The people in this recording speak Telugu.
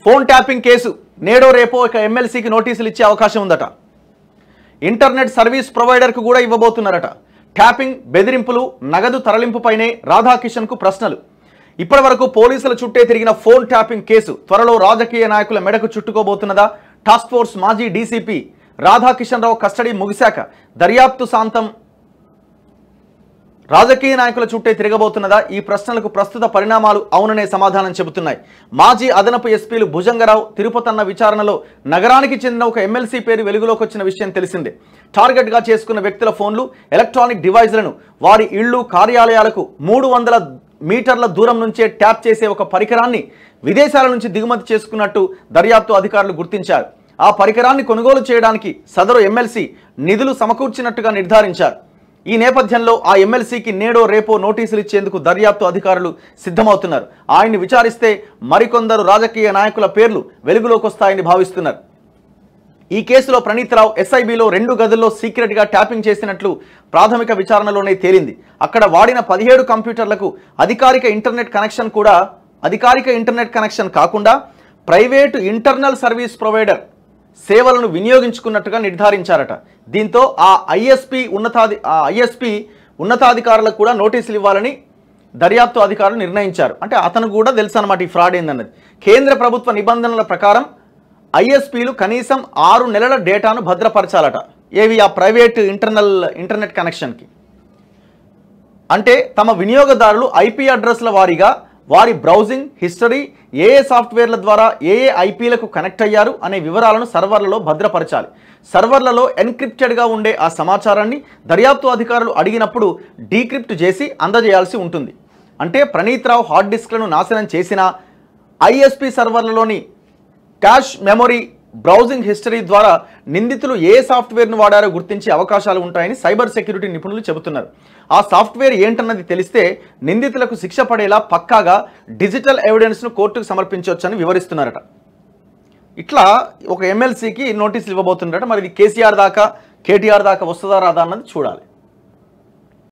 ఫోన్ ట్యాపింగ్ కేసు నేడో రేపో ఇక ఎమ్మెల్సీకి నోటీసులు ఇచ్చే అవకాశం ఉందట. ఇంటర్నెట్ సర్వీస్ ప్రొవైడర్కు కూడా ఇవ్వబోతున్నారట. ట్యాపింగ్, బెదిరింపులు, నగదు తరలింపుపైనే రాధాకిషన్కు ప్రశ్నలు. ఇప్పటివరకు పోలీసుల చుట్టే తిరిగిన ఫోన్ ట్యాపింగ్ కేసు త్వరలో రాజకీయ నాయకుల మెడకు చుట్టుకోబోతున్నదా? టాస్క్ ఫోర్స్ మాజీ డీసీపీ రాధాకిషన్ రావు కస్టడీ ముగిశాక దర్యాప్తు సాంతం రాజకీయ నాయకుల చుట్టే తిరగబోతున్నదా? ఈ ప్రశ్నలకు ప్రస్తుత పరిణామాలు అవుననే సమాధానం చెబుతున్నాయి. మాజీ అదనపు ఎస్పీలు భుజంగరావు, తిరుపతన్న విచారణలో నగరానికి చెందిన ఒక ఎమ్మెల్సీ పేరు వెలుగులోకి వచ్చిన విషయం తెలిసిందే. టార్గెట్గా చేసుకున్న వ్యక్తుల ఫోన్లు, ఎలక్ట్రానిక్ డివైజ్లను వారి ఇళ్లు, కార్యాలయాలకు 300 మీటర్ల దూరం నుంచే ట్యాప్ చేసే ఒక పరికరాన్ని విదేశాల నుంచి దిగుమతి చేసుకున్నట్టు దర్యాప్తు అధికారులు గుర్తించారు. ఆ పరికరాన్ని కొనుగోలు చేయడానికి సదరు ఎమ్మెల్సీ నిధులు సమకూర్చినట్టుగా నిర్ధారించారు. ఈ నేపథ్యంలో ఆ ఎమ్మెల్సీకి నేడో రేపో నోటీసులు ఇచ్చేందుకు దర్యాప్తు అధికారులు సిద్ధమవుతున్నారు. ఆయన్ని విచారిస్తే మరికొందరు రాజకీయ నాయకుల పేర్లు వెలుగులోకి వస్తాయని భావిస్తున్నారు. ఈ కేసులో ప్రణీత్ రావు ఎస్ఐబిలో 2 గదుల్లో సీక్రెట్గా ట్యాపింగ్ చేసినట్లు ప్రాథమిక విచారణలోనే తేలింది. అక్కడ వాడిన 17 కంప్యూటర్లకు అధికారిక ఇంటర్నెట్ కనెక్షన్ కాకుండా ప్రైవేటు ఇంటర్నల్ సర్వీస్ ప్రొవైడర్ సేవలను వినియోగించుకున్నట్టుగా నిర్ధారించారట. దీంతో ఆ ఐఎస్పీ ఉన్నతాధికారులకు కూడా నోటీసులు ఇవ్వాలని దర్యాప్తు అధికారులు నిర్ణయించారు. అంటే అతను కూడా తెలుసు అన్నమాట ఈ ఫ్రాడ్ ఏందన్నది. కేంద్ర ప్రభుత్వ నిబంధనల ప్రకారం ఐఎస్పీలు కనీసం 6 నెలల డేటాను భద్రపరచాలట. ఏవి? ఆ ప్రైవేట్ ఇంటర్నెట్ కనెక్షన్కి. అంటే తమ వినియోగదారులు ఐపీ అడ్రస్ల వారీగా వారి బ్రౌజింగ్ హిస్టరీ, ఏ సాఫ్ట్వేర్ల ద్వారా ఏ ఐపీలకు కనెక్ట్ అయ్యారు అనే వివరాలను సర్వర్లలో భద్రపరచాలి. సర్వర్లలో ఎన్క్రిప్టెడ్గా ఉండే ఆ సమాచారాన్ని దర్యాప్తు అధికారులు అడిగినప్పుడు డీక్రిప్ట్ చేసి అందజేయాల్సి ఉంటుంది. అంటే ప్రణీత్ రావు హార్డ్ డిస్క్లను నాశనం చేసిన ఐఎస్పీ సర్వర్లలోని క్యాష్ మెమొరీ, బ్రౌజింగ్ హిస్టరీ ద్వారా నిందితులు ఏ సాఫ్ట్వేర్ను వాడారో గుర్తించే అవకాశాలు ఉంటాయని సైబర్ సెక్యూరిటీ నిపుణులు చెబుతున్నారు. ఆ సాఫ్ట్వేర్ ఏంటన్నది తెలిస్తే నిందితులకు శిక్ష పడేలా పక్కాగా డిజిటల్ ఎవిడెన్స్ను కోర్టుకు సమర్పించవచ్చని వివరిస్తున్నారట. ఇట్లా ఒక ఎమ్మెల్సీకి నోటీసులు ఇవ్వబోతున్నారట. మరి ఇది కేసీఆర్ దాకా, కేటీఆర్ దాకా వస్తుందా రాదా అన్నది చూడాలి.